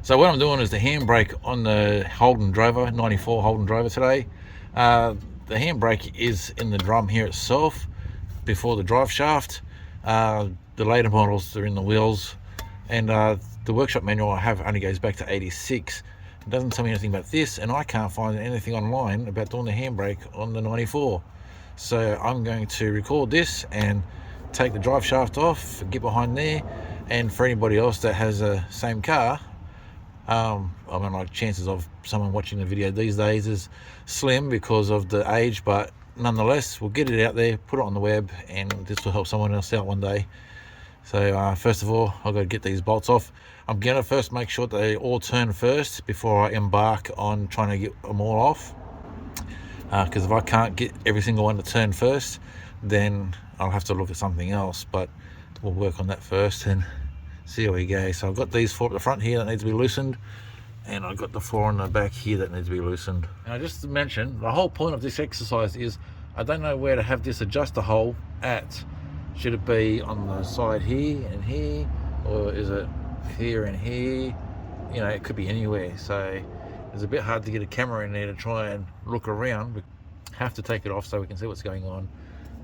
So what I'm doing is the handbrake on the Holden Drover, 94 Holden Drover today. The handbrake is in the drum here itself before the drive shaft. The later models are in the wheels, and the workshop manual I have only goes back to 86. It doesn't tell me anything about this, and I can't find anything online about doing the handbrake on the 94. So I'm going to record this and take the drive shaft off, get behind there, and for anybody else that has the same car, I mean, like, chances of someone watching the video these days is slim because of the age, but nonetheless, we'll get it out there, put it on the web, and this will help someone else out one day. So first of all, I've got to get these bolts off. I'm going to first make sure they all turn first before I embark on trying to get them all off. Because if I can't get every single one to turn first, then I'll have to look at something else, but we'll work on that first and see how we go. So I've got these four at the front here that need to be loosened, and I've got the four on the back here that need to be loosened. Now, just to mention, the whole point of this exercise is I don't know where to have this adjuster hole at. Should it be on the side here and here, or is it here and here? You know, it could be anywhere. So it's a bit hard to get a camera in there to try and look around. We have to take it off so we can see what's going on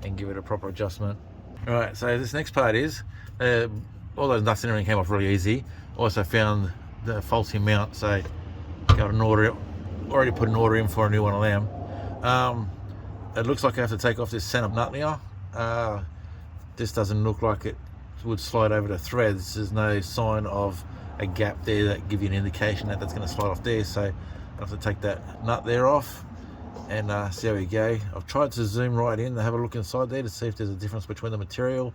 and give it a proper adjustment. All right, so this next part is all those nuts and everything came off really easy. Also found the faulty mount, so got an order, already put an order in for a new one of them. It looks like I have to take off this center nut now. This doesn't look like it would slide over the threads. There's no sign of a gap there that give you an indication that that's going to slide off there, so I have to take that nut there off and see how we go. I've tried to zoom right in to have a look inside there to see if there's a difference between the material.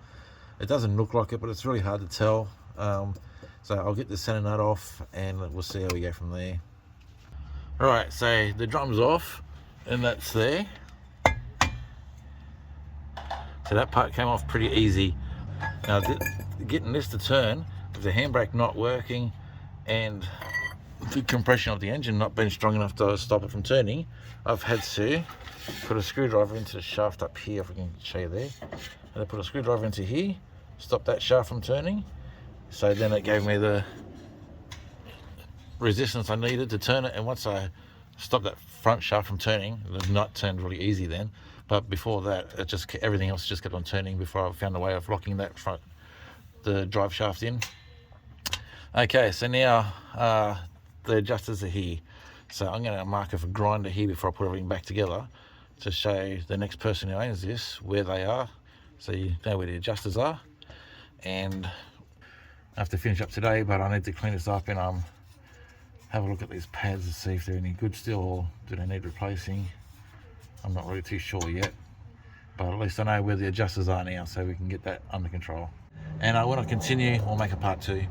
It doesn't look like it, but it's really hard to tell. So I'll get the center nut off and we'll see how we go from there. Alright, so the drum's off and that's there. So that part came off pretty easy. Now getting this to turn, with the handbrake not working and the compression of the engine not being strong enough to stop it from turning, I've had to put a screwdriver into the shaft up here, if we can show you there. And I put a screwdriver into here, stop that shaft from turning. So then it gave me the resistance I needed to turn it, and once I stopped that front shaft from turning, the nut turned really easy then. But before that, it just everything else just kept on turning before I found a way of locking that the drive shaft in. Okay, so now the adjusters are here. So I'm going to mark a grinder here before I put everything back together to show the next person who owns this where they are, so you know where the adjusters are. And I have to finish up today, but I need to clean this up and have a look at these pads to see if they're any good still, or do they need replacing. I'm not really too sure yet, but at least I know where the adjusters are now, so we can get that under control. And when I continue, I'll make a part 2.